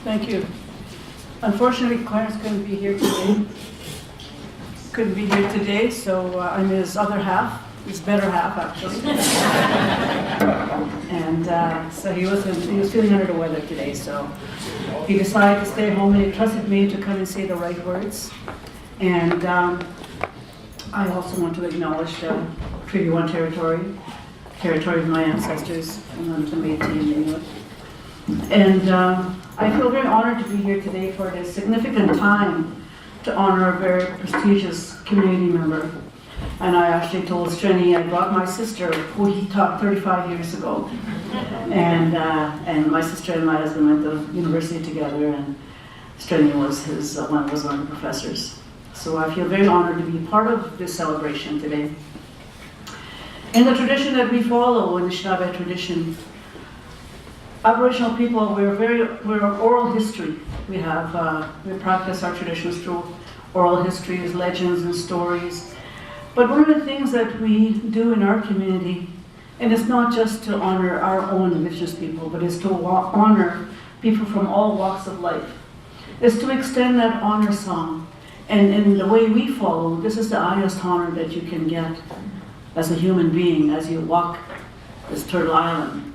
Thank you. Unfortunately, Clarence couldn't be here today. So I'm his other half, his better half, actually. And so he was feeling under the weather today, so he decided to stay home, and he trusted me to come and say the right words. And I also want to acknowledge the Treaty 1 territory of my ancestors, and I'm from 18 Inuit. And I feel very honored to be here today for this significant time to honor a very prestigious community member. And I actually told Strini I brought my sister, who he taught 35 years ago. And my sister and my husband went to university together, and Strini was one of the professors. So I feel very honored to be part of this celebration today. In the tradition that we follow, in the Anishinaabe tradition, Aboriginal people, we're oral history. We practice our traditions through oral histories, legends, and stories. But one of the things that we do in our community, and it's not just to honor our own Indigenous people, but it's to honor people from all walks of life, is to extend that honor song. And in the way we follow, this is the highest honor that you can get as a human being as you walk this Turtle Island.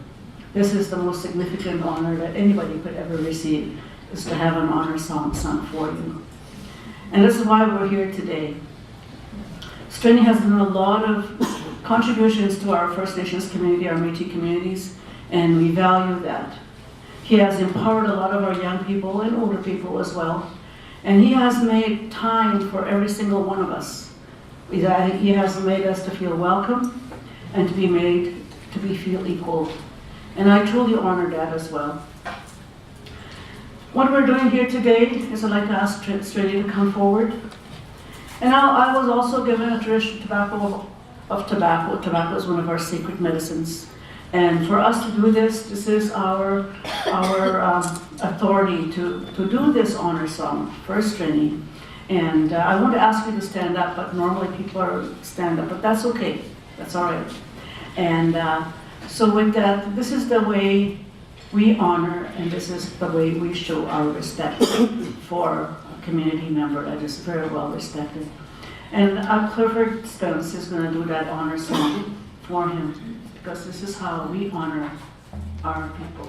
This is the most significant honor that anybody could ever receive, is to have an honor song sung for you. And this is why we're here today. Strini has done a lot of contributions to our First Nations community, our Métis communities, and we value that. He has empowered a lot of our young people and older people as well. And he has made time for every single one of us. He has made us to feel welcome and to be made to feel equal. And I truly honor that as well. What we're doing here today is I'd like to ask Strini to come forward. And I was also given a tradition of tobacco. Tobacco is one of our sacred medicines. And for us to do this is our authority to do this honor song for Strini. And I want to ask you to stand up, but normally people are stand up, but that's okay. That's all right. And so with that, this is the way we honor, and this is the way we show our respect for a community member that is very well respected. And Clifford Spence is going to do that honor song for him, because this is how we honor our people.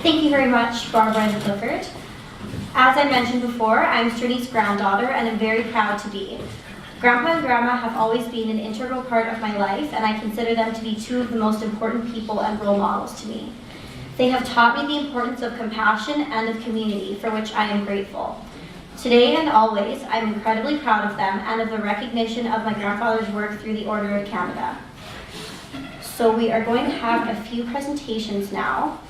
Thank you very much, Barbara and Clifford. As I mentioned before, I'm Strini's granddaughter and I'm very proud to be. Grandpa and Grandma have always been an integral part of my life, and I consider them to be two of the most important people and role models to me. They have taught me the importance of compassion and of community, for which I am grateful. Today and always, I'm incredibly proud of them and of the recognition of my grandfather's work through the Order of Canada. So we are going to have a few presentations now.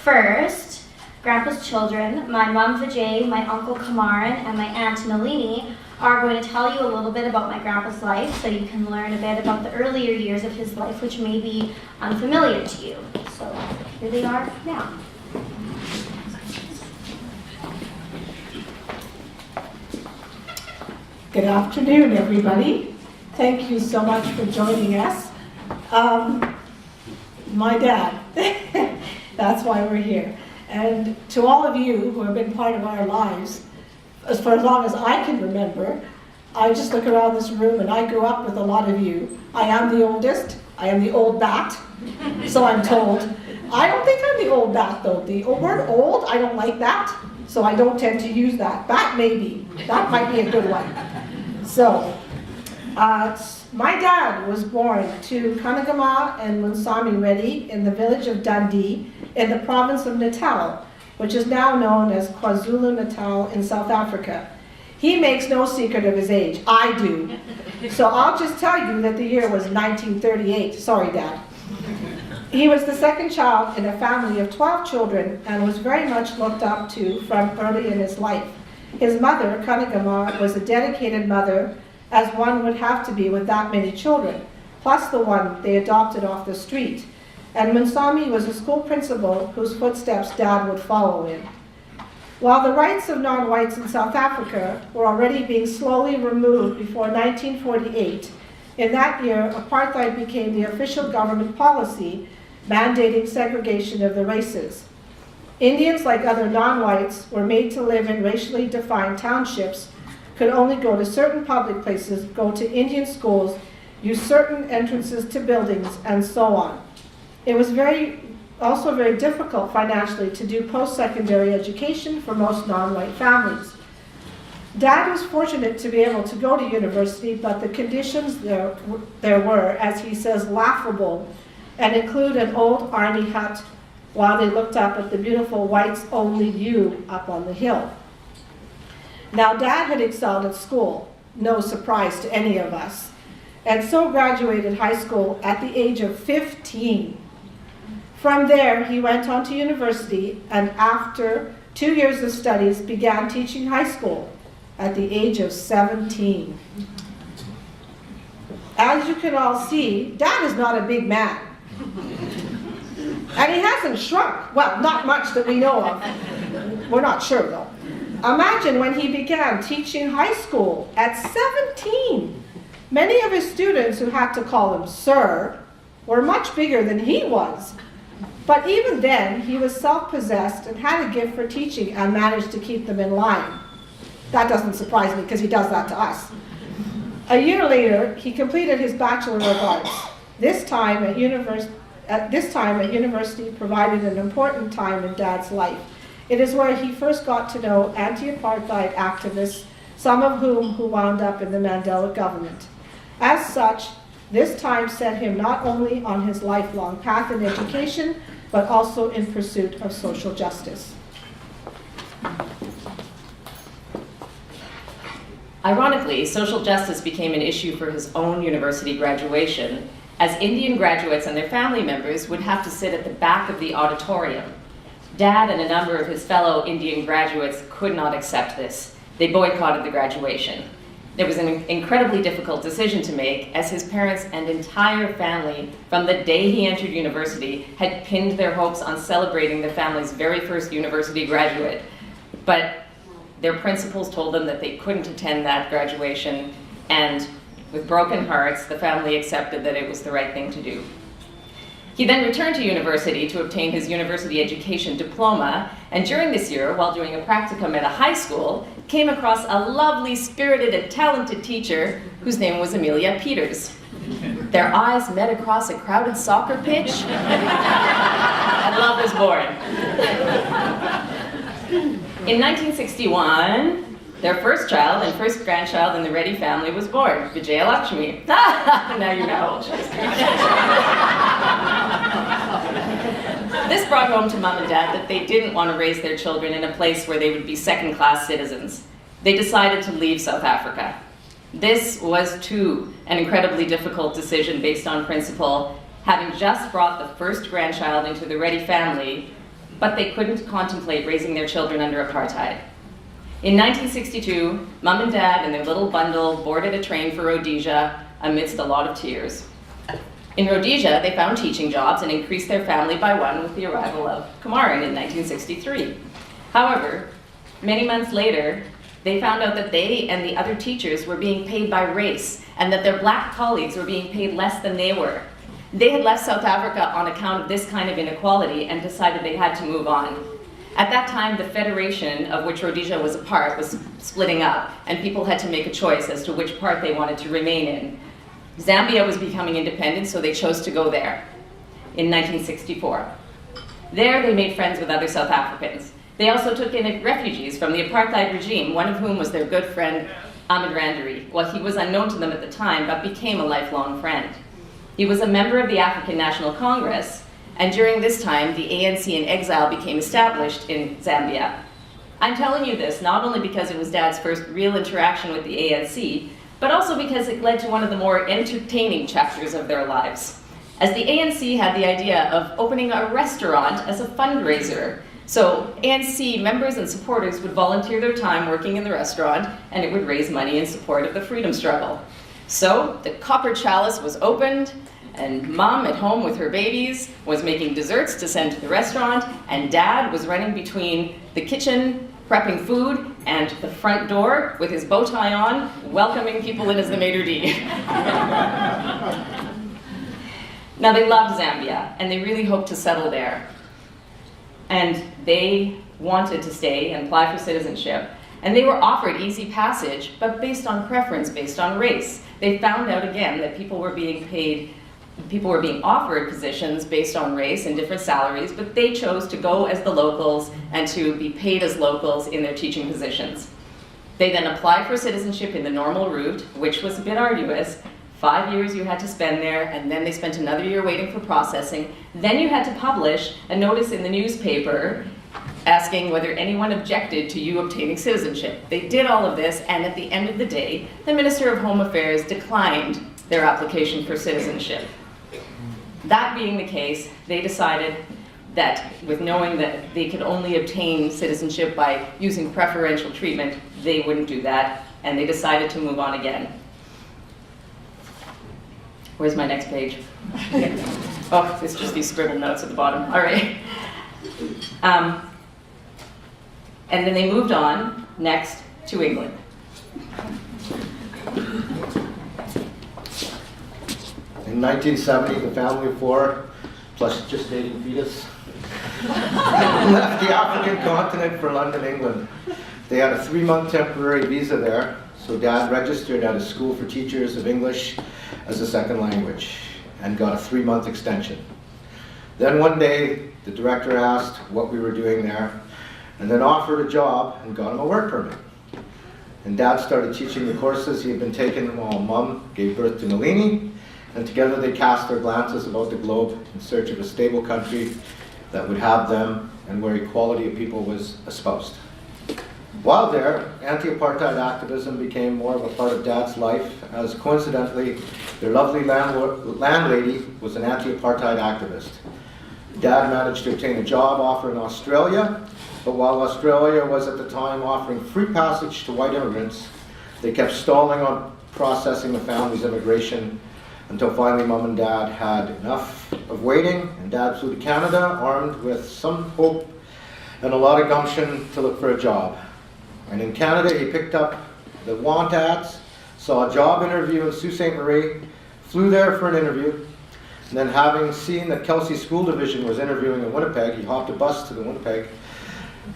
First, Grandpa's children, my mom Vijay, my uncle Kamaran, and my aunt Nalini are going to tell you a little bit about my grandpa's life so you can learn a bit about the earlier years of his life, which may be unfamiliar to you. So here they are now. Good afternoon, everybody. Thank you so much for joining us. My dad, that's why we're here. And to all of you who have been part of our lives, for as long as I can remember, I just look around this room and I grew up with a lot of you. I am the oldest. I am the old bat, so I'm told. I don't think I'm the old bat though. The word old, I don't like that, so I don't tend to use that. Bat maybe, that might be a good one. So, my dad was born to Kanagama and Munsami Reddy in the village of Dundee in the province of Natal, which is now known as KwaZulu-Natal in South Africa. He makes no secret of his age. I do. So I'll just tell you that the year was 1938. Sorry, Dad. He was the second child in a family of 12 children and was very much looked up to from early in his life. His mother, Kanagama, was a dedicated mother, as one would have to be with that many children, plus the one they adopted off the street. And Munsami was a school principal whose footsteps Dad would follow in. While the rights of non-whites in South Africa were already being slowly removed before 1948, in that year, apartheid became the official government policy mandating segregation of the races. Indians, like other non-whites, were made to live in racially defined townships, could only go to certain public places, go to Indian schools, use certain entrances to buildings, and so on. It was also very difficult financially to do post-secondary education for most non-white families. Dad was fortunate to be able to go to university, but the conditions there were, as he says, laughable, and include an old army hut while they looked up at the beautiful whites-only view up on the hill. Now, Dad had excelled at school, no surprise to any of us, and so graduated high school at the age of 15. From there, he went on to university, and after 2 years of studies, began teaching high school at the age of 17. As you can all see, Dad is not a big man. And he hasn't shrunk. Well, not much that we know of. We're not sure, though. Imagine when he began teaching high school at 17. Many of his students, who had to call him sir, were much bigger than he was. But even then, he was self-possessed and had a gift for teaching and managed to keep them in line. That doesn't surprise me because he does that to us. A year later, he completed his Bachelor of Arts. This time at university provided an important time in Dad's life. It is where he first got to know anti-apartheid activists, some of whom who wound up in the Mandela government. As such, this time set him not only on his lifelong path in education, but also in pursuit of social justice. Ironically, social justice became an issue for his own university graduation, as Indian graduates and their family members would have to sit at the back of the auditorium. Dad and a number of his fellow Indian graduates could not accept this. They boycotted the graduation. It was an incredibly difficult decision to make, as his parents and entire family, from the day he entered university, had pinned their hopes on celebrating the family's very first university graduate. But their principals told them that they couldn't attend that graduation, and with broken hearts, the family accepted that it was the right thing to do. He then returned to university to obtain his university education diploma, and during this year, while doing a practicum at a high school, came across a lovely, spirited, and talented teacher whose name was Amelia Peters. Their eyes met across a crowded soccer pitch, and Love was born. In 1961, their first child and first grandchild in the Reddy family was born, Vijaya Lakshmi. Now you know how old she is. This brought home to Mom and Dad that they didn't want to raise their children in a place where they would be second-class citizens. They decided to leave South Africa. This was, too, an incredibly difficult decision based on principle, having just brought the first grandchild into the Reddy family, but they couldn't contemplate raising their children under apartheid. In 1962, Mom and Dad and their little bundle boarded a train for Rhodesia amidst a lot of tears. In Rhodesia, they found teaching jobs and increased their family by one with the arrival of Kamaran in 1963. However, many months later, they found out that they and the other teachers were being paid by race and that their black colleagues were being paid less than they were. They had left South Africa on account of this kind of inequality and decided they had to move on. At that time, the federation of which Rhodesia was a part was splitting up, and people had to make a choice as to which part they wanted to remain in. Zambia was becoming independent, so they chose to go there in 1964. There, they made friends with other South Africans. They also took in refugees from the apartheid regime, one of whom was their good friend, Ahmed Randeri. Well, he was unknown to them at the time, but became a lifelong friend. He was a member of the African National Congress, and during this time, the ANC in exile became established in Zambia. I'm telling you this not only because it was Dad's first real interaction with the ANC, but also because it led to one of the more entertaining chapters of their lives. As the ANC had the idea of opening a restaurant as a fundraiser. So ANC members and supporters would volunteer their time working in the restaurant, and it would raise money in support of the freedom struggle. So the copper chalice was opened, and Mom at home with her babies was making desserts to send to the restaurant, and Dad was running between the kitchen, prepping food, and the front door with his bow tie on, welcoming people in as the maitre d'. Now they loved Zambia, and they really hoped to settle there. And they wanted to stay and apply for citizenship. And they were offered easy passage, but based on preference, based on race. They found out again that people were being offered positions based on race and different salaries, but they chose to go as the locals and to be paid as locals in their teaching positions. They then applied for citizenship in the normal route, which was a bit arduous. 5 years you had to spend there, and then they spent another year waiting for processing. Then you had to publish a notice in the newspaper asking whether anyone objected to you obtaining citizenship. They did all of this, and at the end of the day, the Minister of Home Affairs declined their application for citizenship. That being the case, they decided that with knowing that they could only obtain citizenship by using preferential treatment, they wouldn't do that, and they decided to move on again. Where's my next page? Oh, it's just these scribbled notes at the bottom. All right. And then they moved on next to England. In 1970, the family of four, plus gestating fetus, left the African continent for London, England. They had a 3-month temporary visa there, so Dad registered at a school for teachers of English as a second language and got a 3-month extension. Then one day, the director asked what we were doing there, and then offered a job and got him a work permit. And Dad started teaching the courses he had been taking while Mom gave birth to Nalini, and together they cast their glances about the globe in search of a stable country that would have them and where equality of people was espoused. While there, anti-apartheid activism became more of a part of Dad's life, as coincidentally, their lovely landlady was an anti-apartheid activist. Dad managed to obtain a job offer in Australia, but while Australia was at the time offering free passage to white immigrants, they kept stalling on processing the family's immigration until finally Mom and Dad had enough of waiting, and Dad flew to Canada armed with some hope and a lot of gumption to look for a job. And in Canada, he picked up the want ads, saw a job interview in Sault Ste. Marie, flew there for an interview, and then having seen that Kelsey School Division was interviewing in Winnipeg, he hopped a bus to the Winnipeg,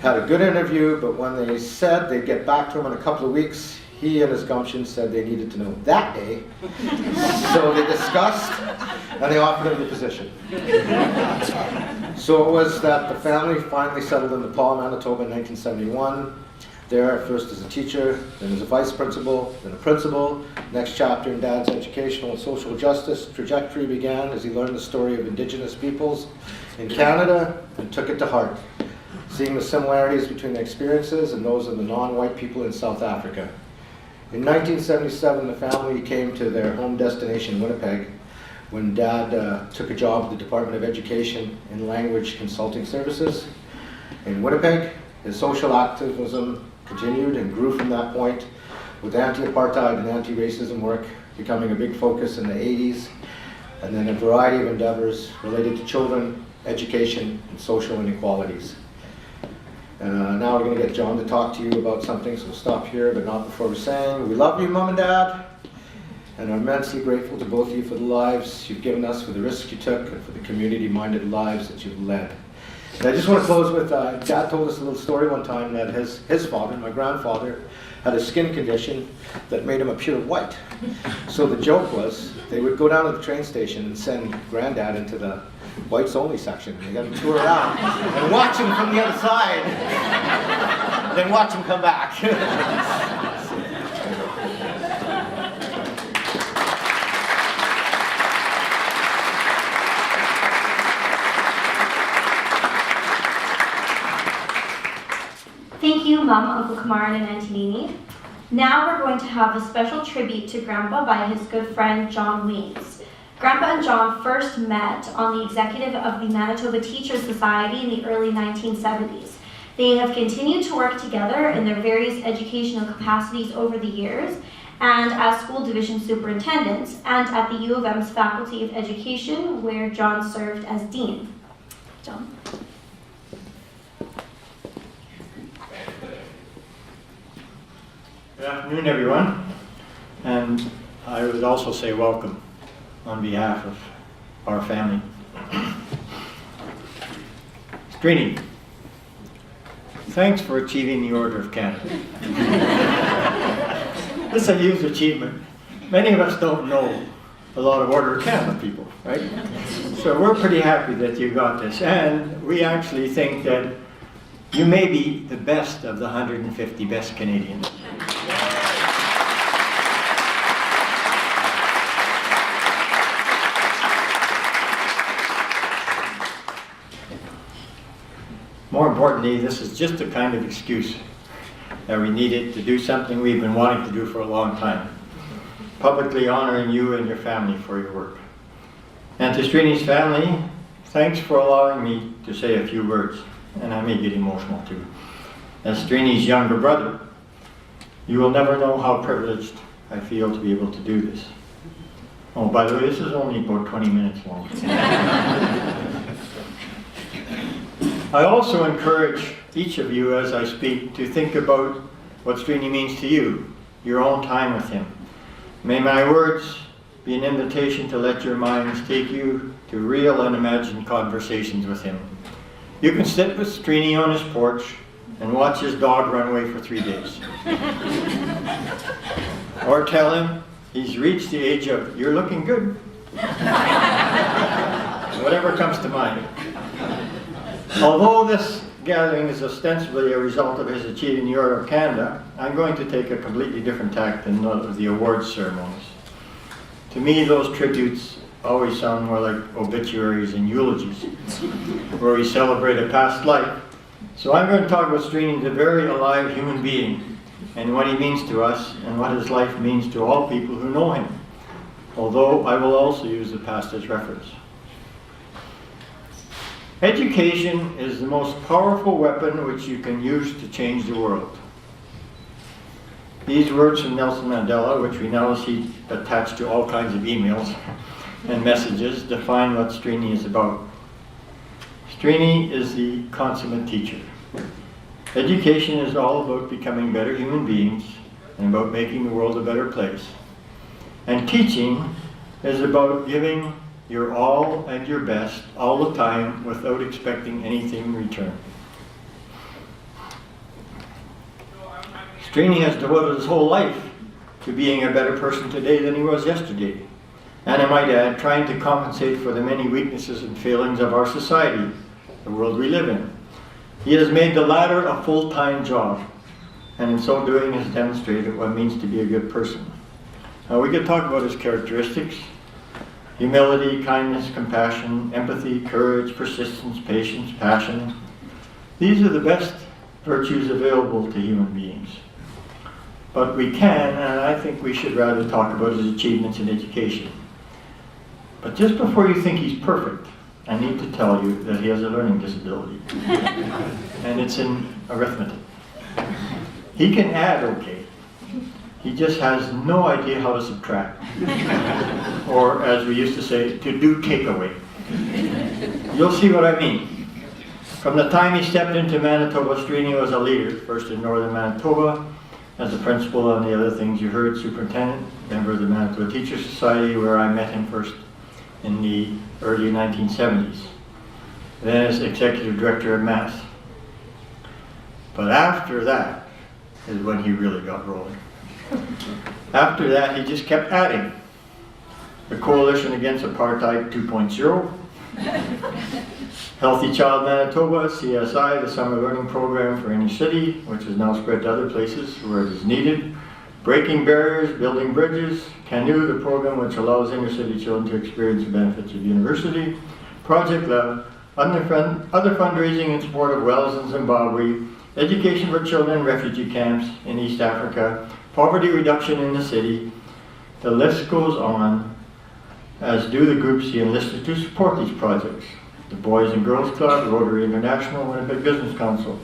had a good interview, but when they said they'd get back to him in a couple of weeks, he and his gumption said they needed to know that day. So they discussed, and they offered him the position. So it was that the family finally settled in Nepal, Manitoba in 1971. There, first as a teacher, then as a vice principal, then a principal. Next chapter in Dad's educational and social justice trajectory began as he learned the story of Indigenous peoples in Canada and took it to heart, seeing the similarities between their experiences and those of the non-white people in South Africa. In 1977, the family came to their home destination, Winnipeg, when Dad took a job at the Department of Education in Language Consulting Services. In Winnipeg, his social activism continued and grew from that point, with anti-apartheid and anti-racism work becoming a big focus in the 80s, and then a variety of endeavors related to children, education, and social inequalities. Now we're going to get John to talk to you about something, so we'll stop here, but not before we sang. We love you, Mom and Dad, and are immensely grateful to both of you for the lives you've given us, for the risks you took, and for the community-minded lives that you've led. And I just want to close with, Dad told us a little story one time that his father, my grandfather, had a skin condition that made him appear white. So the joke was, they would go down to the train station and send Granddad into the whites only section. They got him tour around and watch him from the other side. Then watch him come back. Thank you, Mum, Uncle Kamaran, and Auntie Nini. Now we're going to have a special tribute to Grandpa by his good friend, John Weems. Grandpa and John first met on the executive of the Manitoba Teachers Society in the early 1970s. They have continued to work together in their various educational capacities over the years, and as school division superintendents, and at the U of M's Faculty of Education, where John served as dean. John? Good afternoon, everyone, and I would also say welcome on behalf of our family. Strini, thanks for achieving the Order of Canada. This is a huge achievement. Many of us don't know a lot of Order of Canada people, right? So we're pretty happy that you got this, and we actually think that you may be the best of the 150 best Canadians. More importantly, this is just a kind of excuse that we needed to do something we've been wanting to do for a long time. Publicly honoring you and your family for your work. And to Strini's family, thanks for allowing me to say a few words, and I may get emotional too. As Strini's younger brother, you will never know how privileged I feel to be able to do this. Oh, by the way, this is only about 20 minutes long. I also encourage each of you as I speak to think about what Strini means to you, your own time with him. May my words be an invitation to let your minds take you to real and imagined conversations with him. You can sit with Strini on his porch and watch his dog run away for 3 days. Or tell him he's reached the age of, you're looking good. Whatever comes to mind. Although this gathering is ostensibly a result of his achieving the Order of Canada, I'm going to take a completely different tack than those of the awards ceremonies. To me, those tributes always sound more like obituaries and eulogies, where we celebrate a past life. So I'm going to talk about Strini as a very alive human being, and what he means to us, and what his life means to all people who know him, although I will also use the past as reference. Education is the most powerful weapon which you can use to change the world. These words from Nelson Mandela, which we now see attached to all kinds of emails and messages, define what Strini is about. Strini is the consummate teacher. Education is all about becoming better human beings and about making the world a better place. And teaching is about giving your all and your best all the time without expecting anything in return. Strini has devoted his whole life to being a better person today than he was yesterday. And I might add, trying to compensate for the many weaknesses and failings of our society the world we live in. He has made the latter a full-time job, and in so doing has demonstrated what it means to be a good person. Now we could talk about his characteristics: humility, kindness, compassion, empathy, courage, persistence, patience, passion. These are the best virtues available to human beings. But we can, and I think we should rather talk about his achievements in education. But just before you think he's perfect, I need to tell you that he has a learning disability. And it's in arithmetic. He can add okay. He just has no idea how to subtract. Or, as we used to say, to do takeaway. You'll see what I mean. From the time he stepped into Manitoba, Strini was a leader, first in northern Manitoba, as a principal and the other things you heard, superintendent, member of the Manitoba Teachers Society, where I met him first in the early 1970s. Then as executive director of Mass. But after that is when he really got rolling. After that, he just kept adding. The Coalition Against Apartheid 2.0, Healthy Child Manitoba, CSI, the summer learning program for any city, which is now spread to other places where it is needed, Breaking Barriers, Building Bridges, Canoe, the program which allows inner city children to experience the benefits of university, Project Love, other fundraising in support of wells in Zimbabwe, education for children in refugee camps in East Africa, poverty reduction in the city. The list goes on, as do the groups he enlisted to support these projects. The Boys and Girls Club, Rotary International, Winnipeg Business Council.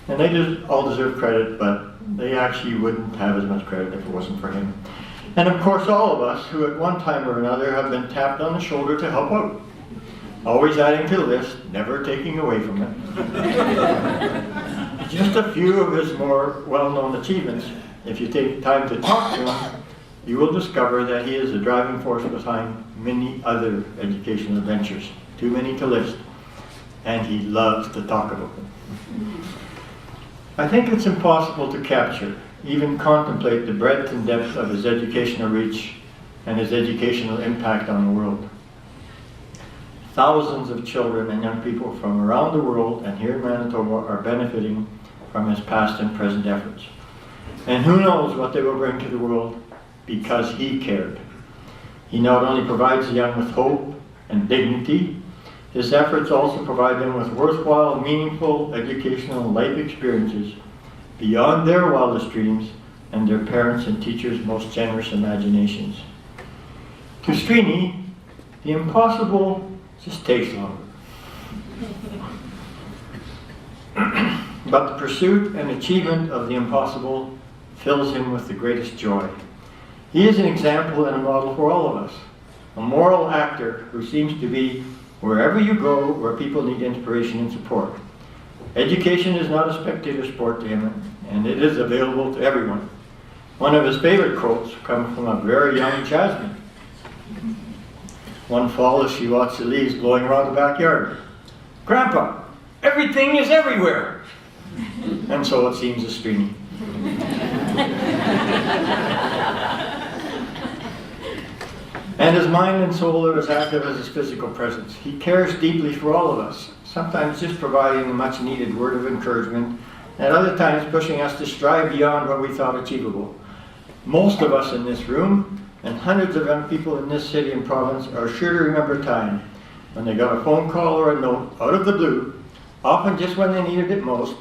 And they all deserve credit, but they actually wouldn't have as much credit if it wasn't for him. And of course all of us who at one time or another have been tapped on the shoulder to help out. Always adding to the list, never taking away from it. Just a few of his more well-known achievements. If you take time to talk to him, you will discover that he is the driving force behind many other educational adventures. Too many to list. And he loves to talk about them. I think it's impossible to capture, even contemplate the breadth and depth of his educational reach and his educational impact on the world. Thousands of children and young people from around the world and here in Manitoba are benefiting from his past and present efforts. And who knows what they will bring to the world because he cared. He not only provides the young with hope and dignity, his efforts also provide them with worthwhile, meaningful educational life experiences beyond their wildest dreams and their parents' and teachers' most generous imaginations. To Strini, the impossible just takes longer. But the pursuit and achievement of the impossible fills him with the greatest joy. He is an example and a model for all of us, a moral actor who seems to be wherever you go where people need inspiration and support. Education is not a spectator sport to him, and it is available to everyone. One of his favorite quotes comes from a very young Jasmine. One fall as she watched the leaves blowing around the backyard. "Grandpa, everything is everywhere!" And so it seems to Strini. And his mind and soul are as active as his physical presence. He cares deeply for all of us, sometimes just providing a much needed word of encouragement, and other times pushing us to strive beyond what we thought achievable. Most of us in this room, and hundreds of young people in this city and province, are sure to remember a time when they got a phone call or a note out of the blue, often just when they needed it most,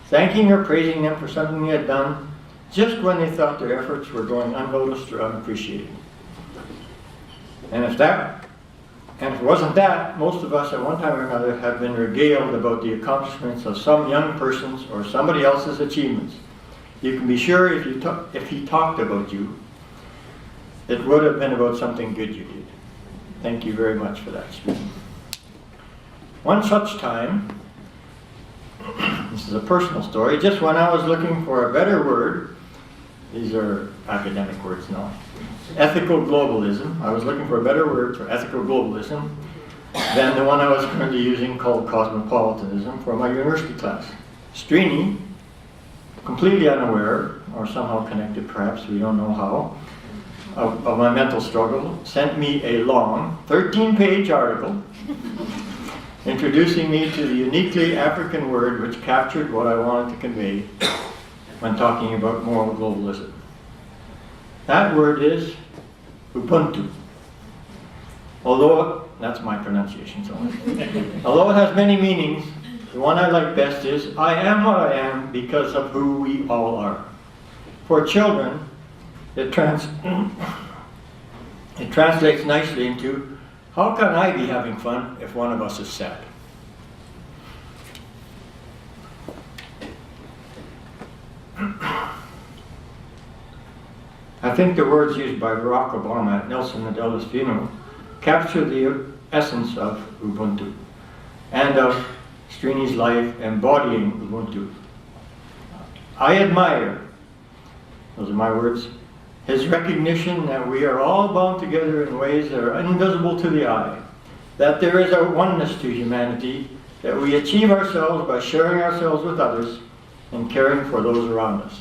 thanking or praising them for something they had done, just when they thought their efforts were going unnoticed or unappreciated. And if it wasn't that, most of us at one time or another have been regaled about the accomplishments of some young person's or somebody else's achievements. You can be sure if he talked about you, it would have been about something good you did. Thank you very much for that, Stephen. One such time, this is a personal story, just when I was looking for a better word, these are academic words now, ethical globalism. I was looking for a better word for ethical globalism than the one I was currently using called cosmopolitanism for my university class. Strini, completely unaware, or somehow connected perhaps, we don't know how, of my mental struggle, sent me a long 13-page article introducing me to the uniquely African word which captured what I wanted to convey when talking about moral globalism. That word is Ubuntu. Although, that's my pronunciation, so although it has many meanings, the one I like best is, I am what I am because of who we all are. For children, it translates nicely into, how can I be having fun if one of us is sad? I think the words used by Barack Obama at Nelson Mandela's funeral capture the essence of Ubuntu and of Strini's life embodying Ubuntu. I admire, those are my words, his recognition that we are all bound together in ways that are invisible to the eye, that there is a oneness to humanity, that we achieve ourselves by sharing ourselves with others and caring for those around us.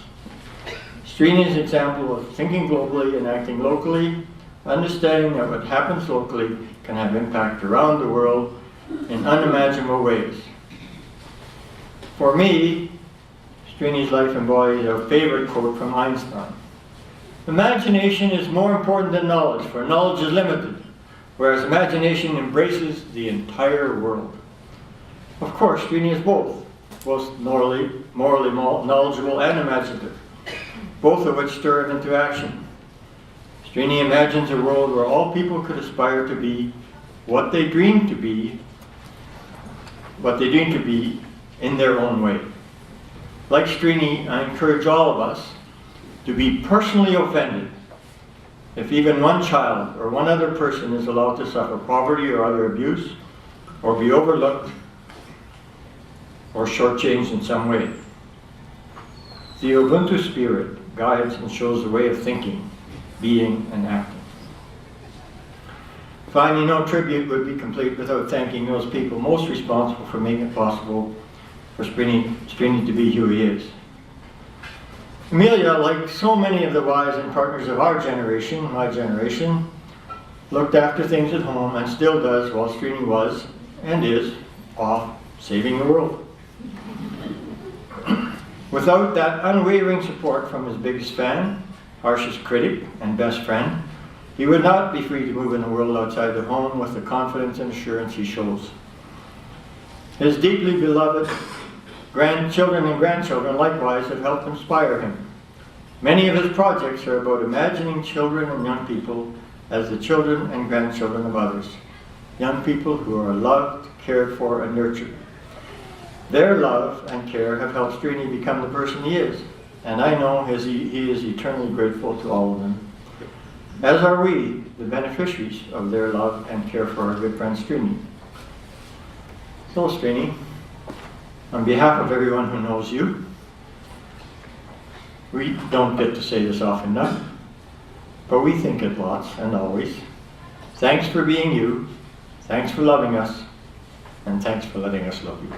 Strini's example of thinking globally and acting locally, understanding that what happens locally can have impact around the world in unimaginable ways. For me, Strini's life embodies a favorite quote from Einstein. Imagination is more important than knowledge, for knowledge is limited, whereas imagination embraces the entire world. Of course, Strini is both morally knowledgeable and imaginative, both of which stir him into action. Strini imagines a world where all people could aspire to be what they dream to be in their own way. Like Strini, I encourage all of us to be personally offended if even one child or one other person is allowed to suffer poverty or other abuse, or be overlooked or shortchanged in some way. The Ubuntu spirit guides and shows the way of thinking, being, and acting. Finally, no tribute would be complete without thanking those people most responsible for making it possible for Strini to be who he is. Amelia, like so many of the wives and partners of our generation, my generation, looked after things at home and still does while Strini was, and is, off saving the world. Without that unwavering support from his biggest fan, harshest critic, and best friend, he would not be free to move in the world outside the home with the confidence and assurance he shows. His deeply beloved grandchildren and grandchildren likewise have helped inspire him. Many of his projects are about imagining children and young people as the children and grandchildren of others, young people who are loved, cared for, and nurtured. Their love and care have helped Strini become the person he is, and I know he is eternally grateful to all of them, as are we, the beneficiaries of their love and care for our good friend Strini. So Strini, on behalf of everyone who knows you, we don't get to say this often enough, but we think it lots and always. Thanks for being you, thanks for loving us, and thanks for letting us love you.